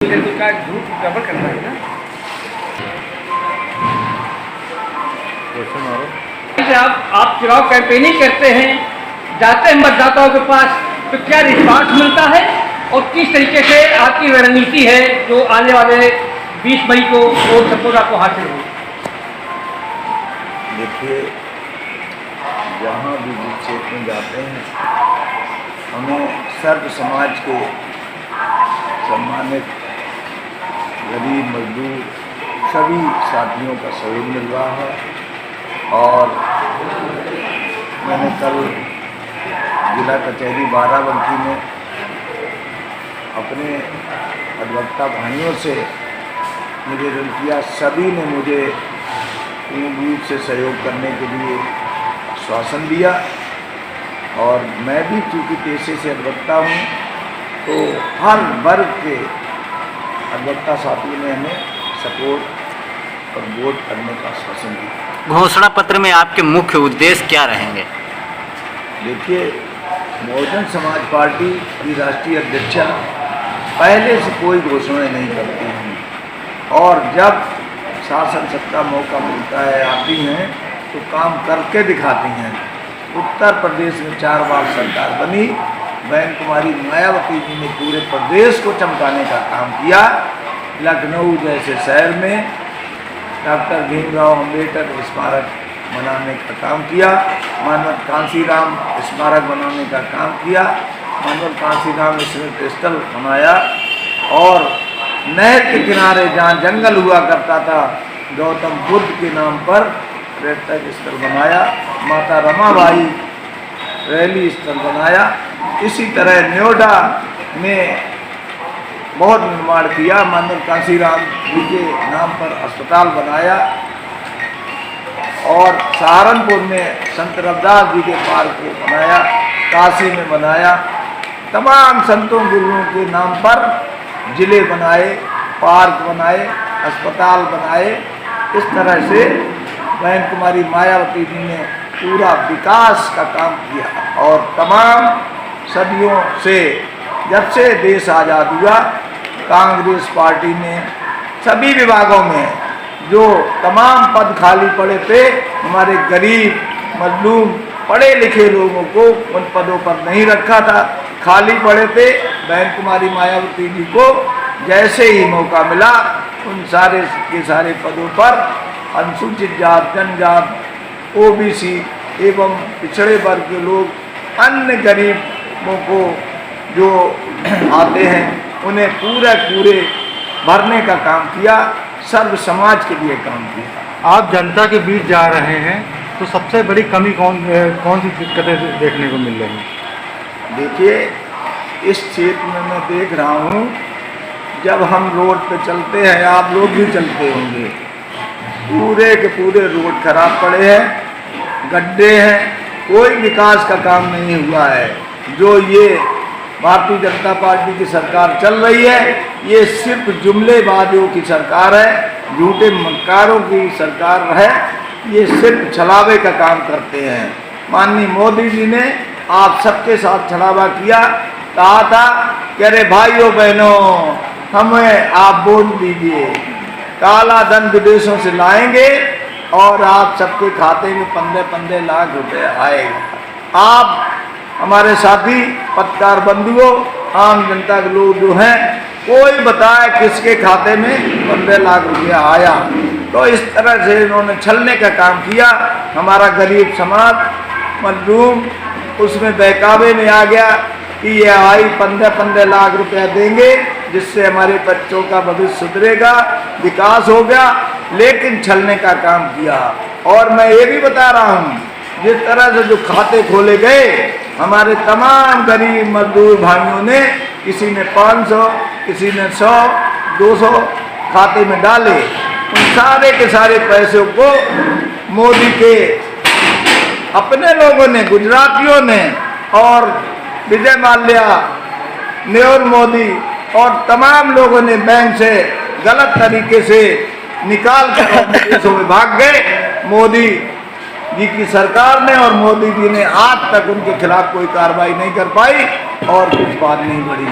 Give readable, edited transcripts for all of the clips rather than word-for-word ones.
का group double करना है ना। जैसे आप चुनाव कैंपेनिंग करते हैं, जाते हैं मतदाताओं के पास, तो क्या रिस्पांस मिलता है और किस तरीके से आपकी रणनीति है जो आने वाले 20 मई को वोट सपोर्ट आपको हासिल हो? देखिए, जहाँ भी जिस क्षेत्र में जाते हैं हमें सर्व समाज के सम्मानित गरीब मजदूर सभी साथियों का सहयोग मिल रहा है। और मैंने कल जिला कचहरी बाराबंकी में अपने अधिवक्ता भाइयों से मुझे ऋण किया, सभी ने मुझे पूर्ण रूप से सहयोग करने के लिए आश्वासन दिया। और मैं भी चूँकि पेशे से अधिवक्ता हूँ तो हर वर्ग के अधिवक्ता साथियों ने हमें सपोर्ट और वोट करने का आश्वासन दिया। घोषणा पत्र में आपके मुख्य उद्देश्य क्या रहेंगे? देखिए, बहुजन समाज पार्टी की राष्ट्रीय अध्यक्षा पहले से कोई घोषणाएं नहीं करती हैं और जब शासन सत्ता मौका मिलता है आती हैं तो काम करके दिखाती हैं। उत्तर प्रदेश में 4 बार सरकार बनी, बहन कुमारी मायावती जी ने पूरे प्रदेश को चमकाने का काम किया। लखनऊ जैसे शहर में डॉक्टर भीमराव अम्बेडकर स्मारक बनाने का काम किया, मानव कांशीराम स्मारक बनाने का काम किया, मानव कांशीराम स्मृति स्थल बनाया। और नहर के किनारे जहाँ जंगल हुआ करता था गौतम बुद्ध के नाम पर पर्यटक स्थल बनाया, माता रमाबाई रैली स्थल बनाया। इसी तरह नोएडा में बहुत निर्माण किया, मानव कांशीराम जी के नाम पर अस्पताल बनाया। और सहारनपुर में संत रविदास जी के पार्क को बनाया, काशी में बनाया। तमाम संतों गुरुओं के नाम पर जिले बनाए, पार्क बनाए, अस्पताल बनाए। इस तरह से बहन कुमारी मायावती जी ने पूरा विकास का काम किया। और तमाम सदियों से जब से देश आज़ाद हुआ कांग्रेस पार्टी ने सभी विभागों में जो तमाम पद खाली पड़े थे, हमारे गरीब मजलूम पढ़े लिखे लोगों को उन पदों पर नहीं रखा था, खाली पड़े थे। बहन कुमारी मायावती जी को जैसे ही मौका मिला उन सारे के सारे पदों पर अनुसूचित जात, जनजात, ओबीसी एवं पिछड़े वर्ग के लोग, अन्य गरीबों को जो आते हैं उन्हें पूरे भरने का काम किया, सर्व समाज के लिए काम किया। आप जनता के बीच जा रहे हैं तो सबसे बड़ी कमी कौन सी दिक्कतें देखने को मिल रही हैं? देखिए, इस क्षेत्र में मैं देख रहा हूँ जब हम रोड पे चलते हैं, आप लोग भी चलते होंगे, पूरे के पूरे रोड खराब पड़े हैं, गड्ढे हैं, कोई विकास का काम नहीं हुआ है। जो ये भारतीय जनता पार्टी की सरकार चल रही है ये सिर्फ जुमलेबाजों की सरकार है, झूठे मक्कारों की सरकार है, ये सिर्फ छलावे का काम करते हैं। माननीय मोदी जी ने आप सबके साथ छलावा किया, कहा था कि अरे भाइयों बहनों हमें आप वोट दीजिए, काला धन विदेशों से लाएंगे और आप सबके खाते में 15-15 लाख रुपए आएगा। आप हमारे साथी पत्रकार बंधुओं, आम जनता के लोग जो हैं, कोई बताए किसके खाते में 15 लाख रुपया आया। तो इस तरह से इन्होंने छलने का काम किया। हमारा गरीब समाज मजलूम उसमें बहकावे में आ गया कि ये आई 15-15 लाख रुपया देंगे जिससे हमारे बच्चों का भविष्य सुधरेगा, विकास हो गया, लेकिन छलने का काम किया। और मैं ये भी बता रहा हूँ जिस तरह से जो खाते खोले गए, हमारे तमाम गरीब मजदूर भाइयों ने, किसी ने 500, किसी ने 100, 200 खाते में डाले, उन सारे के सारे पैसों को मोदी के अपने लोगों ने, गुजरातियों ने और विजय माल्या, न्योर मोदी और तमाम लोगों ने बैंक से गलत तरीके से निकाल कर देशों में भाग गए। मोदी जी की सरकार ने और मोदी जी ने आज तक उनके खिलाफ कोई कार्रवाई नहीं कर पाई और कुछ बात नहीं बढ़ी।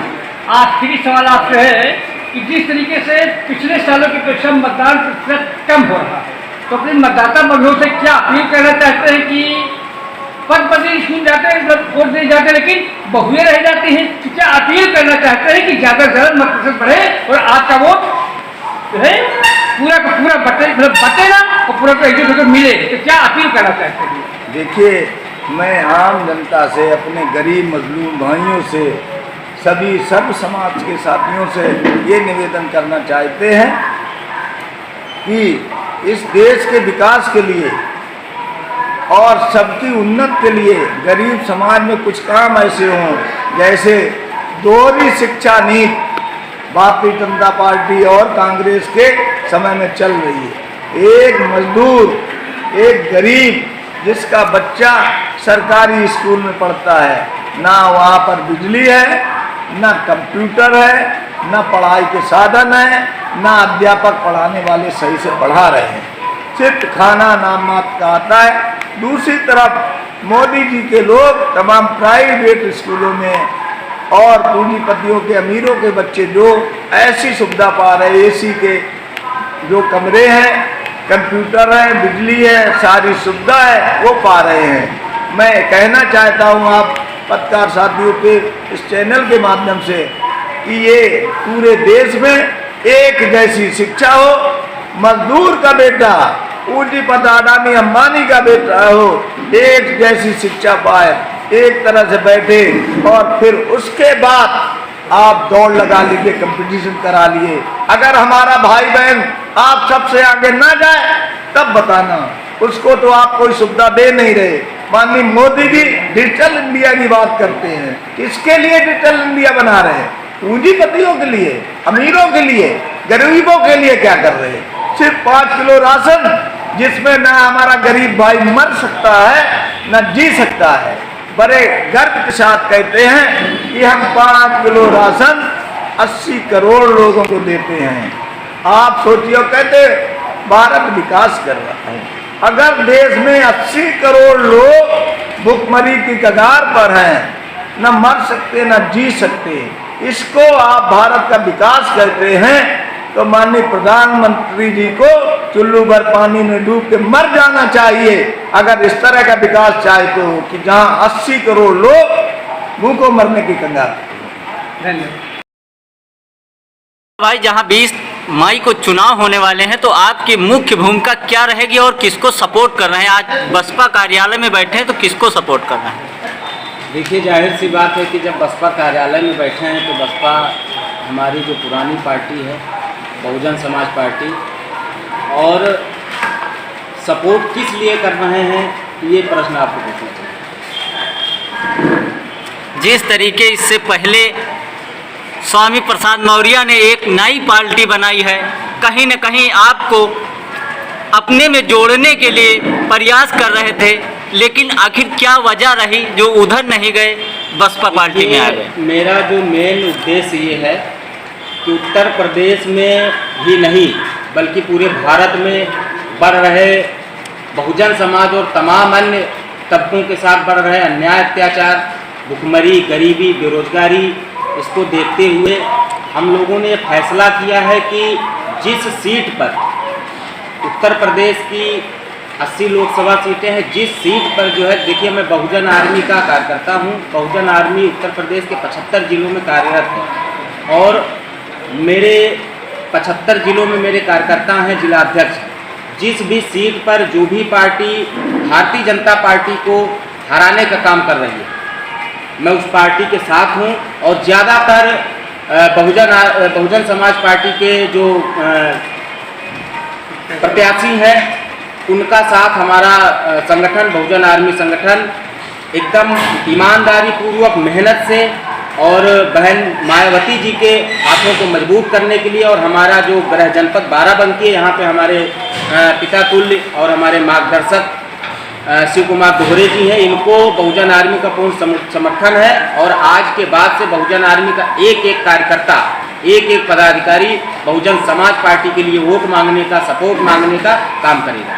आखिरी सवाल आपसे है कि जिस तरीके से पिछले सालों की अपेक्षा मतदान प्रतिशत कम हो रहा है, तो अपने मतदाता बंधुओं से क्या अपील करना चाहते हैं कि पद पदवी स्कूल जाते हैं, वोट दे जाते हैं, लेकिन बहुएं रह जाती हैं, तो क्या अपील करना चाहते हैं कि ज़्यादा से ज़्यादा मत प्रतिशत बढ़े और आपका वोट जो है पूरा का पूरा बटे ना और पूरा का एक मिले, तो क्या अपील करना चाहते हैं? देखिए, मैं आम जनता से, अपने गरीब मजलूम भाइयों से, सभी सर्व समाज के साथियों से ये निवेदन करना चाहते हैं कि इस देश के विकास के लिए और सबकी उन्नत के लिए गरीब समाज में कुछ काम ऐसे हों, जैसे दोहरी शिक्षा नीति भारतीय जनता पार्टी और कांग्रेस के समय में चल रही है। एक मजदूर, एक गरीब जिसका बच्चा सरकारी स्कूल में पढ़ता है, ना वहाँ पर बिजली है, ना कंप्यूटर है, ना पढ़ाई के साधन है, ना अध्यापक पढ़ाने वाले सही से पढ़ा रहे हैं, सिर्फ खाना नाम मात्र का आता है। दूसरी तरफ मोदी जी के लोग तमाम प्राइवेट स्कूलों में और पूंजीपतियों के, अमीरों के बच्चे जो ऐसी सुविधा पा रहे हैं, एसी के जो कमरे हैं, कंप्यूटर है, बिजली है, सारी सुविधा है, वो पा रहे हैं। मैं कहना चाहता हूँ आप पत्रकार साथियों के इस चैनल के माध्यम से कि ये पूरे देश में एक जैसी शिक्षा हो, मजदूर का बेटा पूंजीपति अडानी अंबानी का बेटा हो, एक जैसी शिक्षा पाए, एक तरह से बैठे और फिर उसके बाद आप दौड़ लगा लीजिए, कंपटीशन करा लिए। अगर हमारा भाई बहन आप सबसे आगे ना जाए तब बताना, उसको तो आप कोई सुविधा दे नहीं रहे। माननीय मोदी जी डिजिटल इंडिया की बात करते हैं, किसके लिए डिजिटल इंडिया बना रहे हैं? पूंजीपतियों के लिए, अमीरों के लिए, गरीबों के लिए क्या कर रहे हैं? सिर्फ 5 किलो राशन, जिसमें ना हमारा गरीब भाई मर सकता है ना जी सकता है। बड़े गर्व के साथ कहते हैं कि हम 5 किलो राशन 80 करोड़ लोगों को देते हैं। आप सोचिए, कहते भारत विकास कर रहा है। अगर देश में 80 करोड़ लोग भुखमरी की कगार पर हैं, न मर सकते न जी सकते, इसको आप भारत का विकास कहते हैं, तो माननीय प्रधानमंत्री जी को चुल्लू भर पानी में डूब के मर जाना चाहिए अगर इस तरह का विकास चाहते हो कि जहां 80 करोड़ लोग भूखों मरने की कगार। धन्यवाद भाई, जहां 20 मई को चुनाव होने वाले हैं, तो आपकी मुख्य भूमिका क्या रहेगी और किसको सपोर्ट कर रहे हैं? आज बसपा कार्यालय में बैठे हैं तो किसको सपोर्ट कर रहे हैं? देखिए, जाहिर सी बात है कि जब बसपा कार्यालय में बैठे हैं तो बसपा हमारी जो पुरानी पार्टी है, बहुजन समाज पार्टी, और सपोर्ट किस लिए कर रहे हैं ये प्रश्न आपको पूछना चाहिए। जिस तरीके इससे पहले स्वामी प्रसाद मौर्य ने एक नई पार्टी बनाई है, कहीं न कहीं आपको अपने में जोड़ने के लिए प्रयास कर रहे थे, लेकिन आखिर क्या वजह रही जो उधर नहीं गए, बसपा पार्टी में आ गए? मेरा जो मेन उद्देश्य ये है कि उत्तर प्रदेश में ही नहीं बल्कि पूरे भारत में बढ़ रहे बहुजन समाज और तमाम अन्य तबकों के साथ बढ़ रहे अन्याय, अत्याचार, भुखमरी, गरीबी, बेरोजगारी, इसको देखते हुए हम लोगों ने फैसला किया है कि जिस सीट पर उत्तर प्रदेश की 80 लोकसभा सीटें हैं, जिस सीट पर जो है, देखिए मैं बहुजन आर्मी का कार्यकर्ता हूँ, बहुजन आर्मी उत्तर प्रदेश के 75 जिलों में कार्यरत है और मेरे 75 जिलों में मेरे कार्यकर्ता हैं, जिला अध्यक्ष। जिस भी सीट पर जो भी पार्टी भारतीय जनता पार्टी को हराने का काम कर रही है, मैं उस पार्टी के साथ हूं और ज़्यादातर बहुजन समाज पार्टी के जो प्रत्याशी हैं उनका साथ हमारा संगठन बहुजन आर्मी संगठन एकदम ईमानदारी पूर्वक मेहनत से और बहन मायावती जी के हाथों को मजबूत करने के लिए, और हमारा जो गृह जनपद बाराबंकी है, यहाँ पे हमारे पिता तुल्य और हमारे मार्गदर्शक शिव कुमार दोहरे जी हैं, इनको बहुजन आर्मी का पूर्ण समर्थन है और आज के बाद से बहुजन आर्मी का एक एक कार्यकर्ता, एक एक पदाधिकारी बहुजन समाज पार्टी के लिए वोट मांगने का, सपोर्ट मांगने का काम करेगा।